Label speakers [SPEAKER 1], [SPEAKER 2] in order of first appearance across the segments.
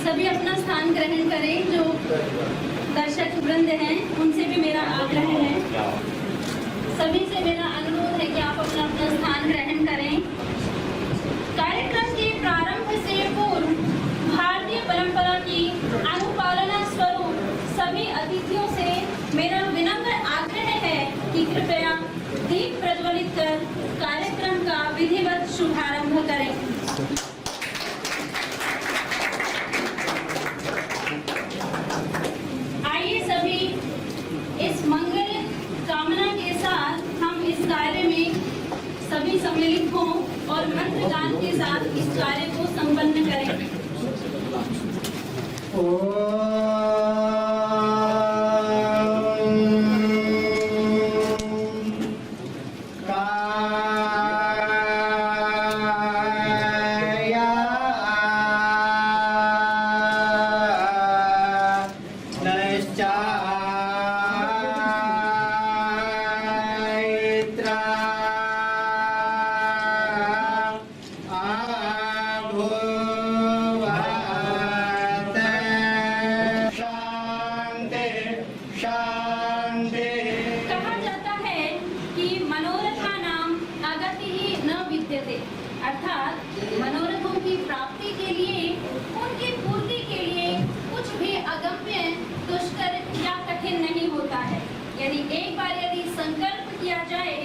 [SPEAKER 1] सभी अपना स्थान ग्रहण करें। जो दर्शक वृंद हैं उनसे भी मेरा आग्रह है, सभी से मेरा अनुरोध है कि आप अपना अपना स्थान ग्रहण करें। कार्यक्रम के प्रारंभ से पूर्व भारतीय परंपरा की अनुपालना स्वरूप सभी अतिथियों से मेरा विनम्र आग्रह है कि कृपया दीप प्रज्वलित कर कार्यक्रम का विधिवत शुभारंभ करें। आइए सभी इस मंगल कामना के साथ हम इस कार्य में सभी सम्मिलित हों और मंत्र गान के साथ इस कार्य को संपन्न करें। अर्थात मनोरथों की प्राप्ति के लिए, उनकी पूर्ति के लिए कुछ भी अगम्य, दुष्कर या कठिन नहीं होता है। यदि एक बार यदि संकल्प किया जाए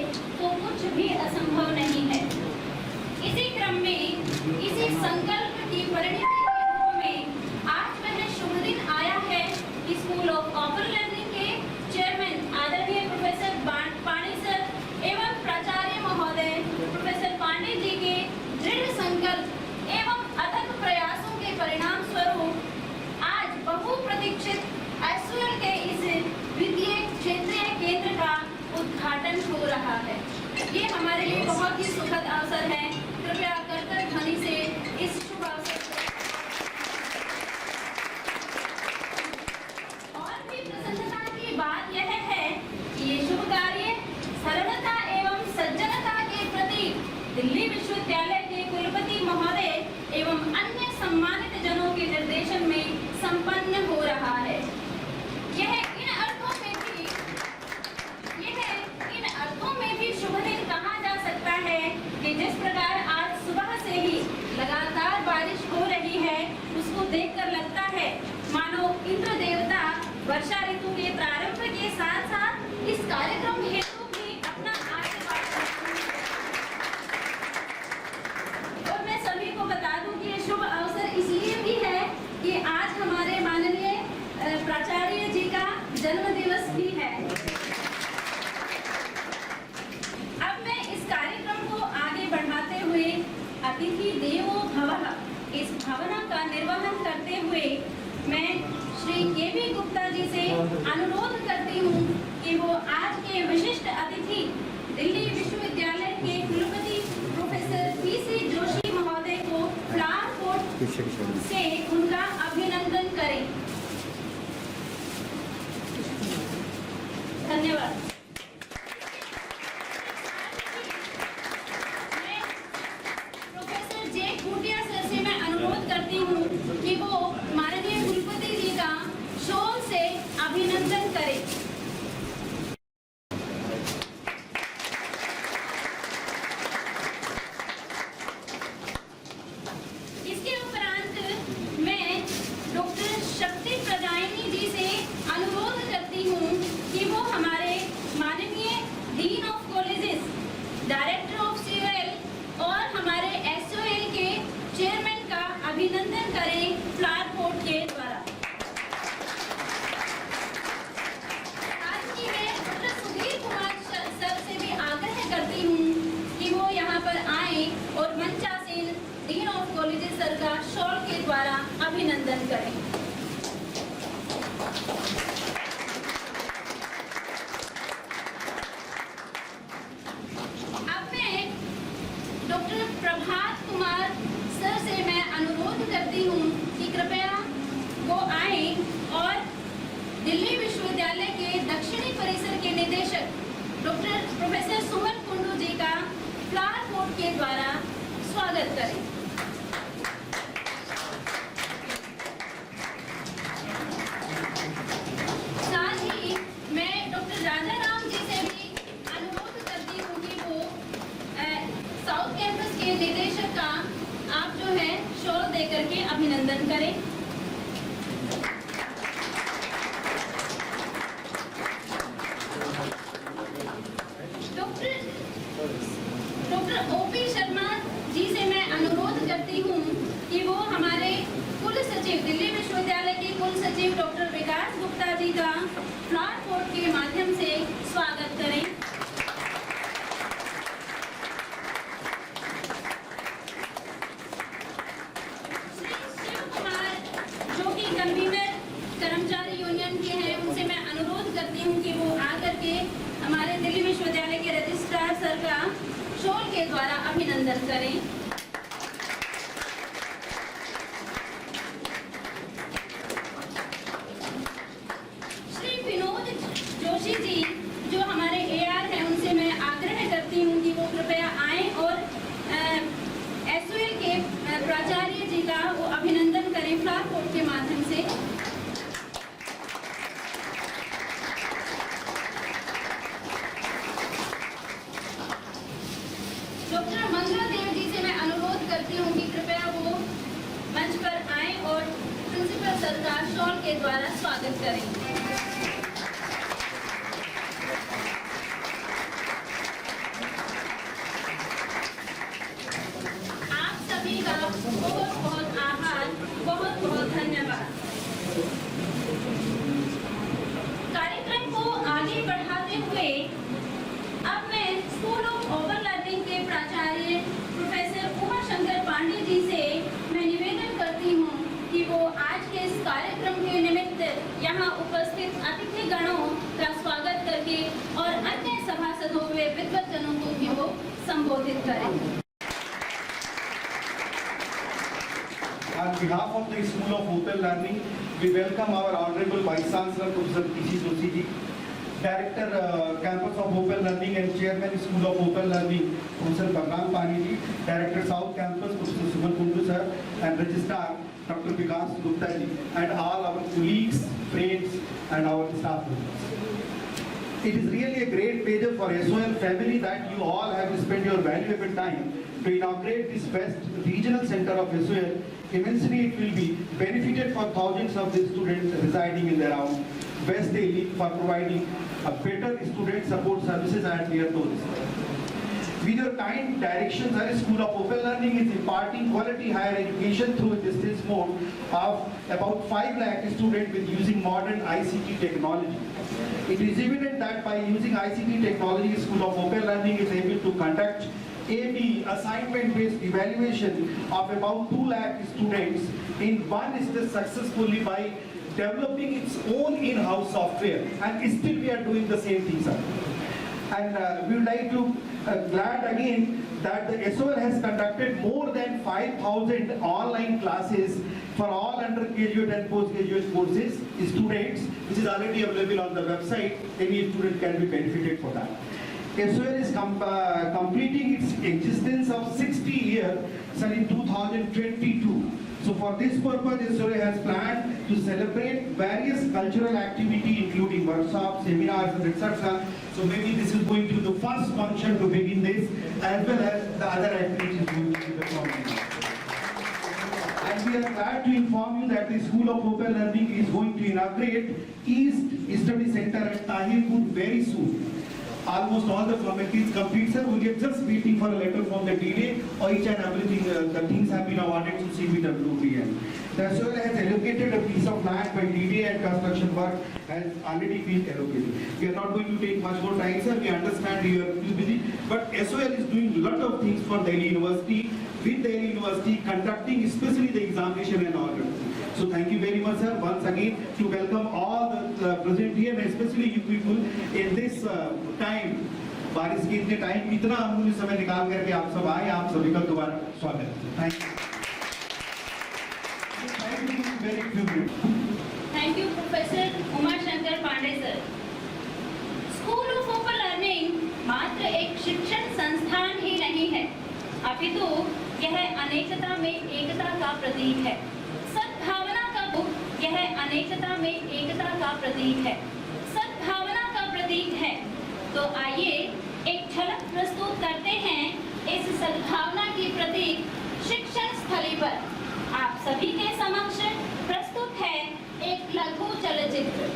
[SPEAKER 1] तो कुछ भी असंभव नहीं है। इसी क्रम में इसी संकल्प की परिणति के रूप में आज वह शुभ दिन आया है। स्कूल ऑफ ओपन लर्निंग के चेयरमैन आदरणीय प्रोफेसर पांडे सर एवं प्राचार्य महोदय प्रोफेसर पांडे जी के दृढ़ संकल्प एवं अथक प्रयासों के परिणाम स्वरूप आज बहुप्रतीक्षित एसओएल के इस वित्तीय क्षेत्रीय केंद्र का उद्घाटन हो रहा है। ये हमारे लिए बहुत ही सुखद अवसर है। कृपया करतल ध्वनि से इस शुभ अवसर और भी प्रसन्नता की बात यह है कि ये शुभ कार्य सरलता एवं सज्जनता के प्रति दिल्ली विश्वविद्यालय के कुलपति महोदय एवं अन्य सम्मानित जनों के निर्देशन में संपन्न हो रहा है। यह इन अर्थों में भी शुभ दिन कहा जा सकता है कि जिस प्रकार आज सुबह से ही लगातार बारिश हो रही है, उसको देखकर लगता है मानो इंद्र देवता वर्षा ऋतु के प्रारंभ के साथ साथ इस कार्यक्रम हेतु भी अपना आशीर्वाद और मैं सभी को बता दूं कि ये शुभ अवसर इसलिए भी है कि आज हमारे माननीय प्राचार्य जी का जन्म दिवस भी है। अब मैं इस कार्यक्रम को आगे बढ़ाते हुए अतिथि देवो भवः इस भावना का निर्वहन करते हुए मैं श्री के.वी. गुप्ता जी से अनुरोध करती हूँ कि वो आज के विशिष्ट अतिथि दिल्ली विश्वविद्यालय के कुलपति प्रोफेसर पी.सी. जोशी महोदय को फ्लावर पोट से उनका अभिनंदन करें। धन्यवाद। मैं प्रोफेसर जे. खूटिया सर से मैं अनुरोध करती हूँ कि वो माननीय कुलपति जी का शोल से अभिनंदन करें। इसके उपरांत मैं डॉक्टर शक्ति प्रजायनी जी से अनुरोध करती हूँ कि वो हमारे माननीय dean of colleges, director of COL और हमारे एसओएल के चेयरमैन का अभिनंदन करें फ्लावर पोट के द्वारा। आज की मैं डॉक्टर सुधीर कुमार सर से भी आग्रह करती हूँ कि वो यहाँ पर आए और मंचासीन डीन ऑफ कॉलेजेस सर का शॉल के द्वारा अभिनंदन करें। अब मैं डॉक्टर प्रभात कुमार सर से मैं अनुरोध करती हूँ कि कृपया वो आए और दिल्ली विश्वविद्यालय के दक्षिणी परिसर के निदेशक डॉक्टर प्रोफेसर सुमन कुंडू जी का फ्लावर पोट के द्वारा स्वागत करें। फ्लावर पोट के माध्यम से स्वागत करें। श्री शिव कुमार जो कि कन्वीनर कर्मचारी यूनियन के हैं, उनसे मैं अनुरोध करती हूं कि वो आकर के हमारे दिल्ली विश्वविद्यालय के रजिस्ट्रार सर का शॉल के द्वारा अभिनंदन करें। श्री विनोद जोशी जी जो हमारे एआर हैं, उनसे मैं आग्रह करती हूं कि वो कृपया आएं और एसओएल के प्राचार्य जी का वो अभिनंदन करें फ्लावर पोट के माध्यम से। डॉक्टर मंगला देव जी से मैं अनुरोध करती हूँ कि कृपया वो मंच पर आएं और प्रिंसिपल सर का शॉल के द्वारा स्वागत करें। आप सभी का बहुत बहुत आभार, बहुत बहुत धन्यवाद। कार्यक्रम को आगे बढ़ाते हुए अब मैं स्कूल ऑफ ओपन लर्निंग के प्राचार्य प्रोफेसर उमा शंकर पांडे जी से मैं निवेदन करती हूँ कि वो आज के इस कार्यक्रम के निमित्त यहाँ उपस्थित अतिथि गणों का स्वागत करके और अन्य सभासदों व विद्वज्जनों को भी वो संबोधित करें।
[SPEAKER 2] On behalf of the School of Open Learning, we welcome our Honorable Vice Chancellor Professor P.C. Joshi ji, Director Campus of Open Learning and Chairman School of Open Learning Professor Balram Pani ji, Director South Campus Professor Suman Kundu sir, and Registrar Dr. Vikas Gupta ji, and all our colleagues, friends, and our staff members. It is really a great pleasure for SOL family that you all have spent your valuable time to inaugurate this best regional center of SOL. Immensely it will be benefited for thousands of the students residing in the around West Delhi for providing a better student support services at their doorstep. With your kind directions, our School of Open Learning is imparting quality higher education through a distance mode of about 5 lakh students with using modern ICT technology. It is evident that by using ICT technology, School of Open Learning is able to conduct AB assignment-based evaluation of about 2 lakh students in one step successfully by developing its own in-house software, and still we are doing the same thing, sir. And we would like to glad again that the SOL has conducted more than 5,000 online classes for all undergraduate and postgraduate courses students, which is already available on the website. Any student can be benefited for that. SOL is completing its existence of 60 years in 2022. So for this purpose, SOL has planned to celebrate various cultural activities including workshops, seminars, and etc. So maybe this is going to be the first function to begin this, as well as the other activities going to be performed. And we are glad to inform you that the School of Open Learning is going to inaugurate East Study Center at Tahirpur very soon. Almost all the formalities complete, sir. We are just waiting for a letter from the DDA, or each and everything, the things have been awarded to CBWPN. The SOL has allocated a piece of land by DDA and construction work has already been allocated. We are not going to take much more time, sir. We understand you are too busy, but SOL is doing a lot of things for Delhi University, with Delhi University conducting especially the examination and all. So thank you very much, sir, once again to welcome all the present here, and especially you people in this time, बारिश के इतने time इतना अमूल्य समय निकाल करके आप सब आए, आप सभी का दोबारा स्वागत है। Thank you.
[SPEAKER 1] Thank you professor Uma Shankar Pandey sir. School of open learning मात्र एक शिक्षण संस्थान ही नहीं है, अपितु यह अनेकता में एकता का प्रतीक है। सद्भावना का बुक यह अनेकता में एकता का प्रतीक है, सद्भावना का प्रतीक है। तो आइए एक झलक प्रस्तुत करते हैं इस सद्भावना की प्रतीक शिक्षण स्थली पर। आप सभी के समक्ष प्रस्तुत है एक लघु चलचित्र।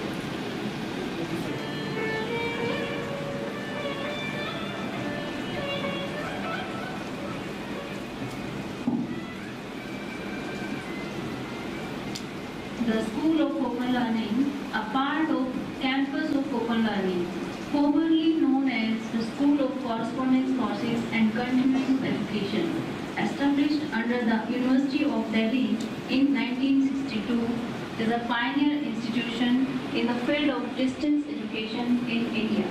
[SPEAKER 1] the School of Open Learning, a part of Campus of Open Learning, formerly known as the School of Correspondence Courses and Continuing Education, established under the University of Delhi in 1962, is a pioneer institution in the field of distance education in India.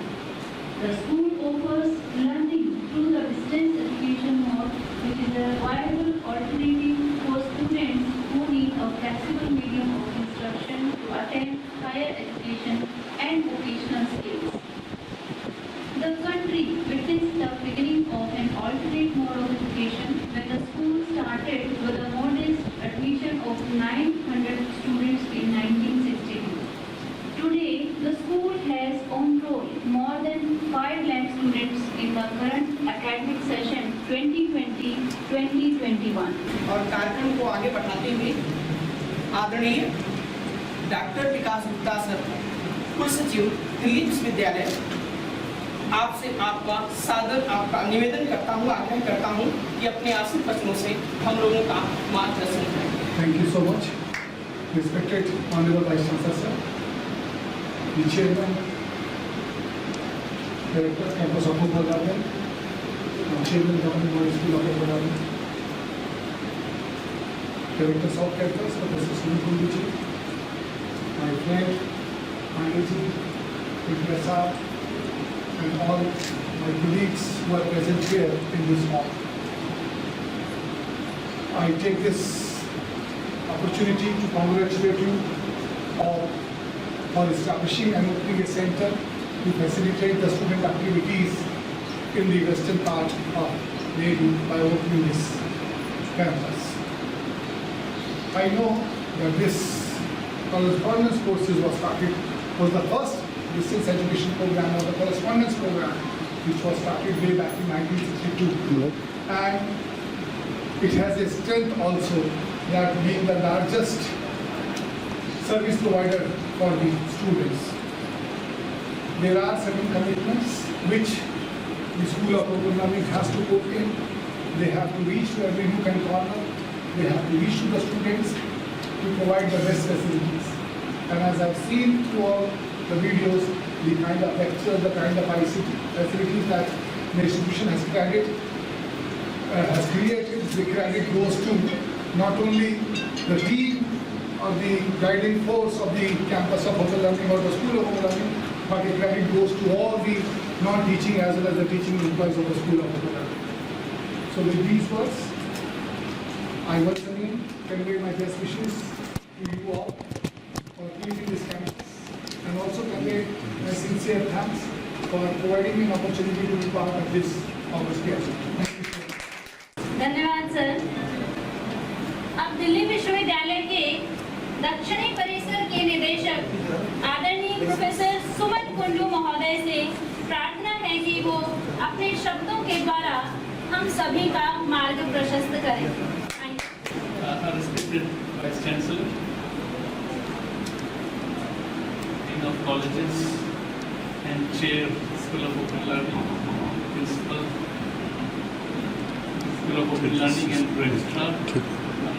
[SPEAKER 1] The school offers learning through the distance education mode, which is a viable alternative for students who need a flexible medium of instruction to attain higher education and vocational skills. The country witnessed the beginning of an alternate mode of education when the school started with a modest admission of 900 students in 1962. Today, the school has enrolled more than 5 lakh students in the current academic session 2020-2021.
[SPEAKER 3] और कार्यक्रम को आगे बढ़ाते हुए आदरणीय doctor Vikas Gupta sir, कुल सचिव दिल्ली विश्वविद्यालय, आपसे आपका सादर आपका निवेदन करता हूँ, आग्रह करता हूँ कि अपने आसन प्रश्नों से हम लोगों का मार्गदर्शन करें।
[SPEAKER 4] Thank you so much. Respected Honorable Vice Chancellor Sir, the Chairman, Director Campus of Open Learning, Chairman Government Board School of Open Learning, Director South Campus, Professor Sunil Kunduji, my friend, Mandaji, Professor, and all my colleagues who are present here in this hall. I take this opportunity to congratulate you all for establishing and opening a center to facilitate the student activities in the western part of Delhi by opening this campus. I know that this correspondence courses was the first distance education program or the correspondence program which was started way back in 1962. And it has a strength also that being the largest service provider for the students. There are certain commitments which the School of Open Learning has to put in. They have to reach to every nook and corner. They have to reach to the students to provide the best facilities. And as I've seen through all the videos, the kind of lectures, the kind of ICT facilities that the institution has created, the credit goes to not only the team or the guiding force of the campus of Open Learning or the School of Open Learning, but the credit goes to all the non-teaching as well as the teaching employees of the School of Open Learning. So with these words, I once again convey my best wishes to you all for creating this campus, and also convey my sincere thanks for providing me an opportunity to be part of this August Thank you.
[SPEAKER 1] धन्यवाद sir. अब दिल्ली विश्वविद्यालय के दक्षिणी परिसर के निदेशक आदरणीय professor Suman Kundu महोदय से प्रार्थना है कि वो अपने शब्दों के द्वारा हम सभी का मार्ग प्रशस्त करें।
[SPEAKER 5] Respected Vice Chancellor, Dean of Colleges and Chair School of Open Learning, Principal School of Open Learning and Registrar,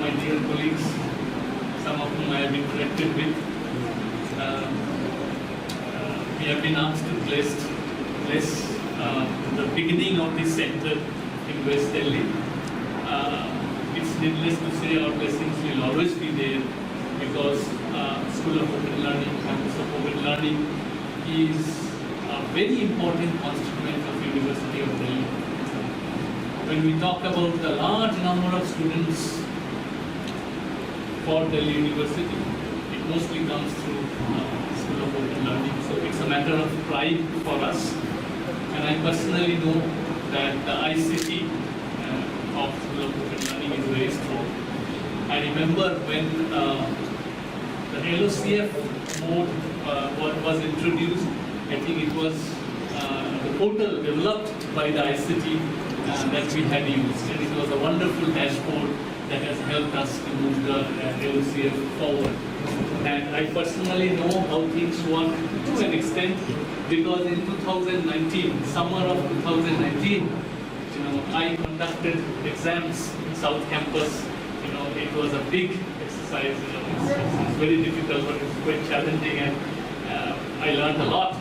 [SPEAKER 5] my dear colleagues, some of whom I have interacted with. We have been asked to bless the beginning of this center in West Delhi. It's needless to say our blessings will always be there because School of Open Learning, Campus of Open Learning is a very important constituent of University of Delhi. When we talk about the large number of students for Delhi University, it mostly comes through School of Open Learning. So it's a matter of pride for us. And I personally know that the ICT of School of Open Learning is very strong. I remember when the LOCF mode was introduced, I think it was the portal developed by the ICT that we had used, and it was a wonderful dashboard that has helped us to move the LOCF forward. And I personally know how things work to an extent because in 2019, summer of 2019, I conducted exams in South Campus. It was a big exercise, it's very difficult, but it's quite challenging, and I learned a lot,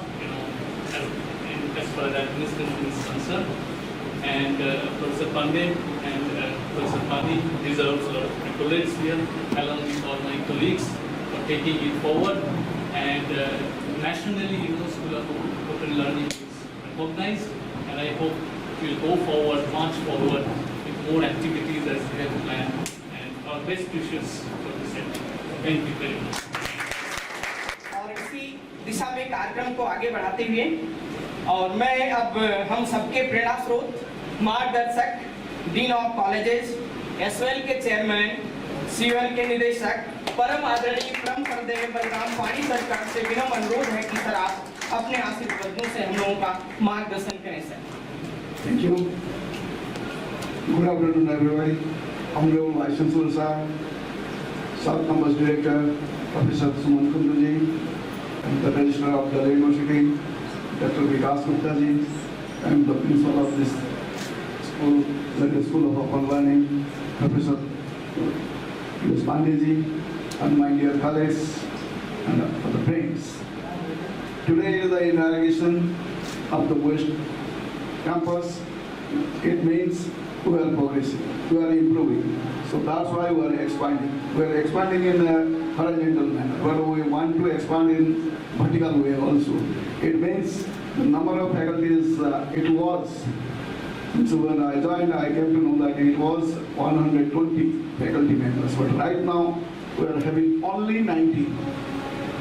[SPEAKER 5] as far as administration is concerned. And Professor Pandey and Professor Pani deserves a lot of accolades here, along with all my colleagues, for taking it forward. And nationally, School of Open Learning is recognized, and I hope it will go forward, march forward with more activities as we have planned. And our best wishes for the center. Thank you very much.
[SPEAKER 3] और इसी दिशा में कार्यक्रम को आगे बढ़ाते हुए और मैं अब हम सबके प्रेरणा स्रोत, मार्गदर्शक, डीन ऑफ कॉलेजेस, एसवेल के चेयरमैन, सीएल के निदेशक, परम आदरणीय परम श्रद्धेय बलराम पाणी सरकार से विनम्र अनुरोध है कि सर आप अपने आशीर्वादों से हम लोगों का मार्गदर्शन करें sir.
[SPEAKER 6] Thank you. Good afternoon, everybody. Honorable Vice Chancellor Sir, South Campus Director, Professor Suman Kundu ji, and the Registrar of Delhi University, Dr. Vikas Gupta ji, and the Principal of this school, the School of Open Learning, Professor P.S. Pandey ji, and my dear colleagues and other friends. Today is the inauguration of the West Campus. It means we are progressing, we are improving. So that's why we are expanding. We are expanding in a horizontal manner, but we want to expand in vertical way also. It means the number of faculties, it was, so when I joined, I came to know that it was 120 faculty members, but right now we are having only 90.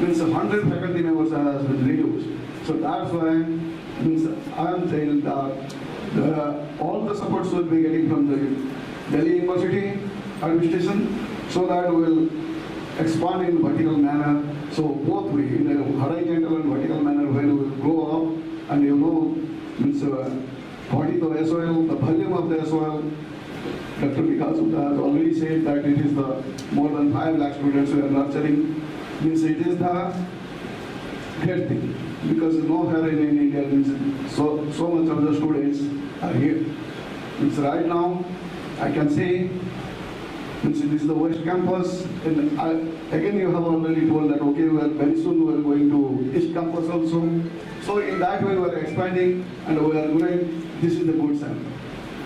[SPEAKER 6] Means 100 faculty members has been reduced. So that's why means I am saying that all the supports will be getting from the Delhi University administration, so that we will expand in vertical manner. So both way, in a horizontal and vertical manner, where we will grow up, and means body to SOL, the volume of the SOL. Dr. Vikas Gupta has already said that it is the more than 5 lakh students we are nurturing. Means it is the great thing, because nowhere in India means so much of the students are here. Means right now I can say means it is the West Campus, and again you have already told that okay, we are very soon we are going to East Campus also. So in that way we are expanding and we are growing. This is the good sign,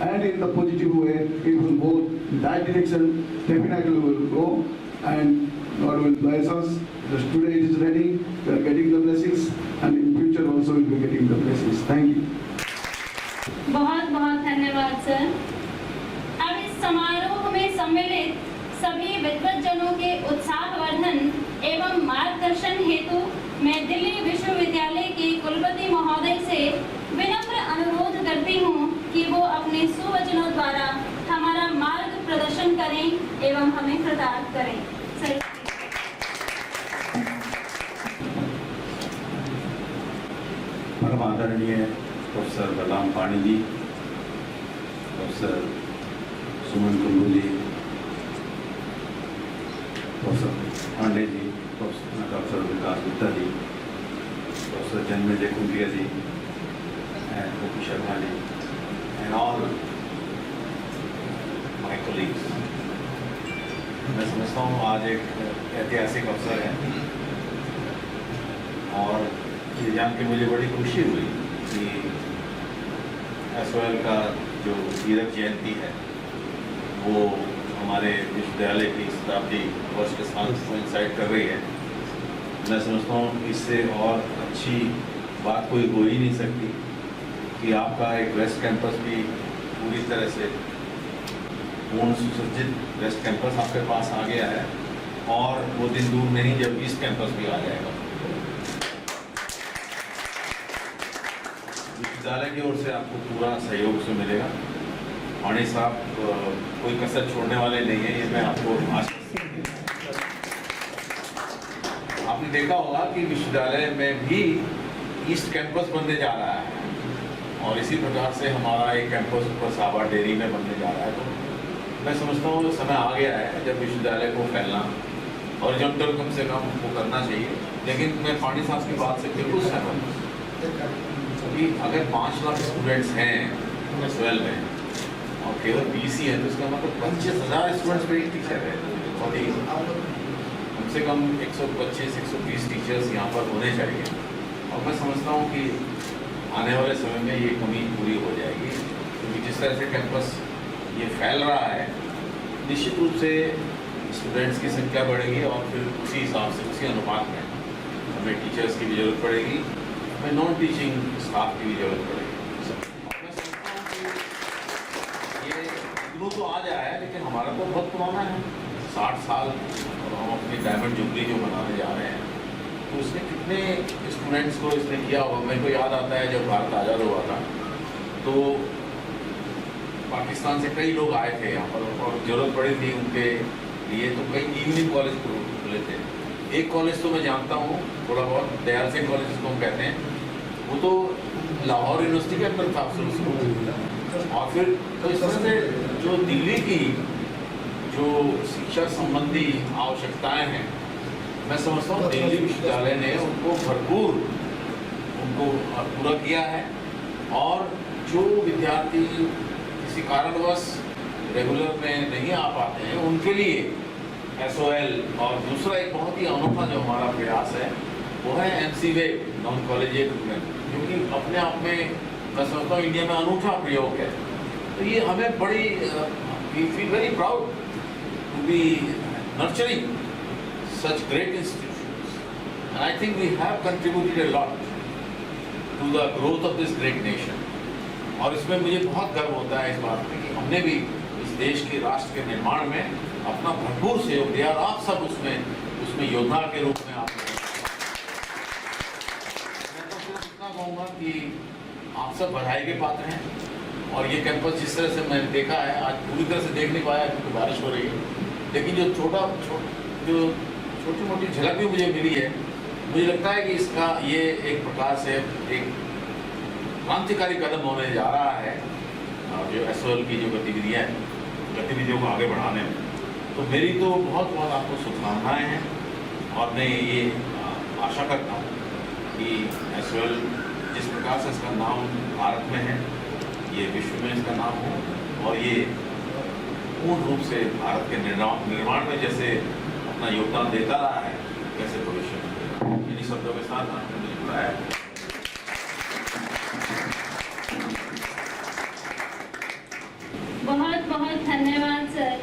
[SPEAKER 6] and in the positive way it will go in that direction. Definitely we will go, and God will bless us. Just today it is ready, we are getting the blessings, and in future also we will be getting the blessings. Thank you.
[SPEAKER 1] बहुत बहुत धन्यवाद sir. अब इस समारोह में सम्मिलित सभी विद्वज्जनों के उत्साहवर्धन एवं मार्गदर्शन हेतु मैं दिल्ली विश्वविद्यालय के कुलपति महोदय से विनम्र अनुरोध करती हूँ कि वो अपने सुवचनों द्वारा हमारा मार्ग प्रदर्शन करें एवं हमें कृतार्थ करें। सर
[SPEAKER 7] परम आदरणीय professor Balram Pani ji, professor Suman Kundu ji, professor Pandey ji, doctor Vikas Gupta ji, professor Janmejay Kundiya ji, and Gopi Sharma ji, and all my colleagues. मैं समझता हूँ आज एक ऐतिहासिक अवसर है, और ये जान के मुझे बड़ी खुशी हुई कि एसओएल का जो हीरक जयंती है वो हमारे विश्वविद्यालय की शताब्दी वर्ष के साथ कोइंसाइड कर रही है। मैं समझता हूँ इससे और अच्छी बात कोई हो ही नहीं सकती कि आपका एक वेस्ट कैंपस भी पूरी तरह से पूर्ण सुसज्जित वेस्ट कैंपस आपके पास आ गया है, और वो दिन दूर नहीं जब ईस्ट कैंपस भी आ जाएगा। विश्वविद्यालय की ओर से आपको पूरा सहयोग से मिलेगा। पाणी साहब कोई कसर छोड़ने वाले नहीं है, ये मैं आपको आपने देखा होगा कि विश्वविद्यालय में भी ईस्ट कैंपस बनने जा रहा है, और इसी प्रकार से हमारा एक कैंपस ऊपर साबा डेरी में बनने जा रहा है। तो मैं समझता हूँ समय आ गया है जब विश्वविद्यालय को फैलना और जब तक कम से कम वो करना चाहिए। लेकिन मैं पाणी साहब की बात से बिल्कुल सहमत हूँ कि अगर 5 लाख स्टूडेंट्स हैं एसओएल में और केवल 20 ही हैं, तो इसका मतलब 25,000 स्टूडेंट्स पे टीचर है। बहुत ही कम से कम 125-130 टीचर्स यहाँ पर होने चाहिए और मैं समझता हूँ कि आने वाले समय में ये कमी पूरी हो जाएगी क्योंकि जिस तरह से कैंपस ये फैल रहा है निश्चित रूप से स्टूडेंट्स की संख्या बढ़ेगी और फिर उसी हिसाब से उसी अनुपात में हमें टीचर्स की भी ज़रूरत पड़ेगी, हमें नॉन टीचिंग स्टाफ की भी ज़रूरत पड़ेगी। मैं समझता हूँ कि ये इग्नू तो आ जाए लेकिन हमारा तो बहुत पुराना है, 60 साल, और हम अपनी डायमंड जुबली जो मनाने जा रहे हैं तो उसने कितने स्टूडेंट्स को इसने किया होगा। मेरे को याद आता है जब भारत आज़ाद हुआ था तो पाकिस्तान से कई लोग आए थे यहाँ पर और ज़रूरत पड़ी थी उनके लिए, तो कई इवनिंग कॉलेज खुले थे। एक कॉलेज तो मैं जानता हूँ थोड़ा बहुत, दयाल सिंह कॉलेज जिसको हम कहते हैं, वो तो लाहौर यूनिवर्सिटी के अंदर था शुरू। और फिर तो इस तरह से जो दिल्ली की जो शिक्षा संबंधी आवश्यकताएं हैं, मैं समझता हूँ दिल्ली विश्वविद्यालय ने उनको भरपूर पूरा किया है। और जो विद्यार्थी किसी कारणवश रेगुलर में नहीं आ पाते हैं उनके लिए SOL और दूसरा एक बहुत ही अनोखा जो हमारा प्रयास है वो है NC wave, non collegiate recruitment, जो कि अपने आप में मैं समझता हूँ इंडिया में अनूठा प्रयोग है। तो ये हमें बड़ी we feel very proud to be nurturing such great institutions, and I think we have contributed a lot to the growth of this great nation. और इसमें मुझे बहुत गर्व होता है इस बात में कि हमने भी इस देश के राष्ट्र के निर्माण में अपना भरपूर सहयोग दिया और आप सब उसमें योद्धा के रूप में आप। मैं तो सिर्फ इतना कहूँगा कि आप सब बधाई के पात्र हैं और ये कैंपस जिस तरह से मैंने देखा है, आज पूरी तरह से देख नहीं पाया क्योंकि बारिश हो रही है, लेकिन जो छोटी मोटी झलक भी मुझे मिली है, मुझे लगता है कि इसका ये एक प्रकार से एक क्रांतिकारी कदम होने जा रहा है जो SOL की जो गतिविधियों को आगे बढ़ाने में। तो मेरी तो बहुत बहुत आपको शुभकामनाएं हैं और मैं ये आशा करता हूँ कि SOL जिस प्रकार से इसका नाम भारत में है, ये विश्व में इसका नाम हो और ये पूर्ण रूप से भारत के निर्माण में जैसे अपना योगदान देता रहा है कैसे भविष्य में। इन्हीं शब्दों के साथ आपने मुझे बुलाया।
[SPEAKER 1] बहुत बहुत धन्यवाद सर,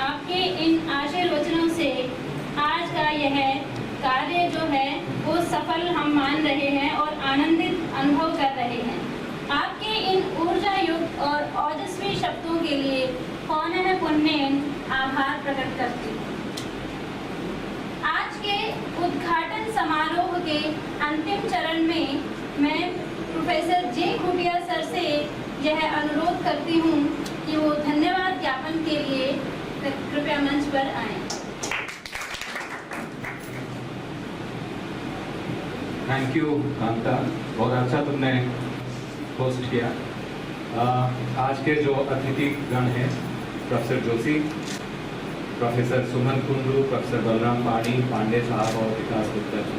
[SPEAKER 1] आपके इन आशीर्वचनों से आज का यह कार्य जो है वो सफल हम मान रहे हैं और आनंदित अनुभव कर रहे हैं। आपके इन ऊर्जा युक्त और ओजस्वी शब्दों के लिए पुनः आभार प्रकट करती हूँ। आज के उद्घाटन समारोह के अंतिम चरण में मैं प्रोफेसर जे खुटिया सर से यह अनुरोध करती हूँ कि वो धन्यवाद ज्ञापन के लिए कृपया मंच पर आएं।
[SPEAKER 8] थैंक यू कांता, बहुत अच्छा तुमने होस्ट किया। आज के जो अतिथिगण हैं, professor Joshi, professor Suman Kundu, professor Balram Pandey साहब और विकास गुप्ता जी,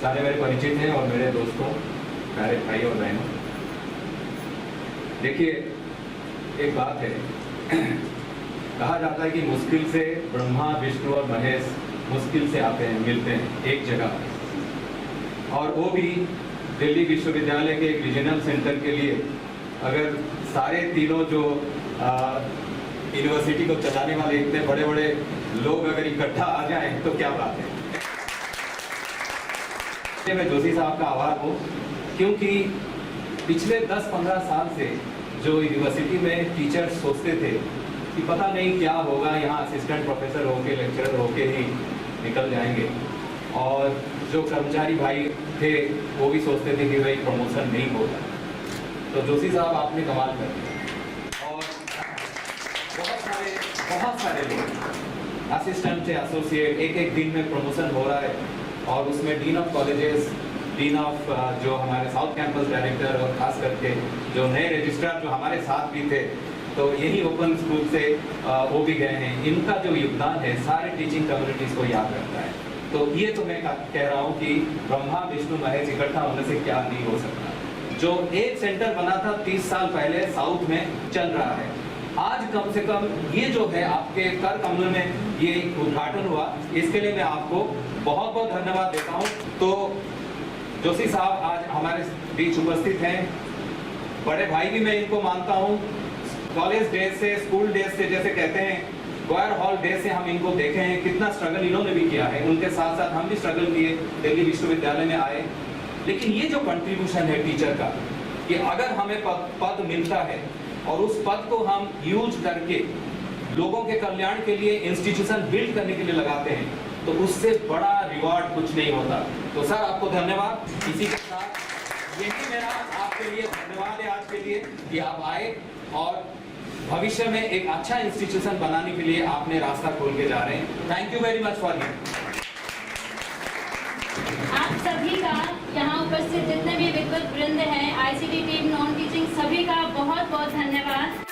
[SPEAKER 8] सारे मेरे परिचित हैं और मेरे दोस्तों, प्यारे भाई और बहनों। देखिए, एक बात है, कहा जाता है कि मुश्किल से ब्रह्मा विष्णु और महेश मुश्किल से आते हैं, मिलते हैं एक जगह, और वो भी दिल्ली विश्वविद्यालय के एक रीजनल सेंटर के लिए। अगर सारे तीनों जो यूनिवर्सिटी को चलाने वाले इतने बड़े बड़े लोग अगर इकट्ठा आ जाएं तो क्या बात है। मैं जोशी साहब का आभार हूँ, क्योंकि पिछले 10-15 साल से जो यूनिवर्सिटी में टीचर्स सोचते थे कि पता नहीं क्या होगा, यहाँ असिस्टेंट प्रोफेसर होके लेक्चरर होके ही निकल जाएंगे, और जो कर्मचारी भाई थे वो भी सोचते थे कि भाई प्रमोशन नहीं होगा। तो जोशी साहब आपने कमाल कर दिया, और बहुत सारे लोग असिस्टेंट से एसोसिएट एक दिन में प्रमोशन हो रहा है, और उसमें dean of colleges, dean of जो हमारे साउथ कैंपस डायरेक्टर, और खास करके जो नए रजिस्ट्रार जो हमारे साथ भी थे, तो यही ओपन स्कूल से वो भी गए हैं। इनका जो योगदान है सारे टीचिंग कम्युनिटीज को याद रखता है। तो ये तो मैं कह रहा हूँ कि ब्रह्मा विष्णु महेश इकट्ठा होने से क्या नहीं हो सकता। जो एक सेंटर बना था 30 साल पहले साउथ में, चल रहा है। आज कम से कम ये जो है आपके कर कमल में ये उद्घाटन हुआ, इसके लिए मैं आपको बहुत बहुत धन्यवाद देता हूँ। तो जोशी साहब आज हमारे बीच उपस्थित हैं, बड़े भाई भी मैं इनको मानता हूँ। कॉलेज डेज से, स्कूल डेज से, जैसे कहते हैं गोयर हॉल डेज से हम इनको देखे हैं, कितना स्ट्रगल इन्होंने भी किया है। उनके साथ साथ हम भी स्ट्रगल किए, दिल्ली विश्वविद्यालय में आए। लेकिन ये जो कंट्रीब्यूशन है टीचर का, कि अगर हमें पद मिलता है और उस पद को हम यूज करके लोगों के कल्याण के लिए इंस्टीट्यूशन बिल्ड करने के लिए लगाते हैं, तो उससे बड़ा रिवॉर्ड कुछ नहीं होता। तो सर आपको धन्यवाद। इसी के साथ यही मेरा आपके लिए धन्यवाद है आज के लिए कि आप आए और भविष्य में एक अच्छा इंस्टीट्यूशन बनाने के लिए आपने रास्ता खोल के जा रहे हैं। Thank you very much for him.
[SPEAKER 1] आप सभी का यहाँ उपस्थित जितने भी विद्वत वृंद हैं, आईसीटी टीम, नॉन टीचिंग, सभी का बहुत बहुत धन्यवाद।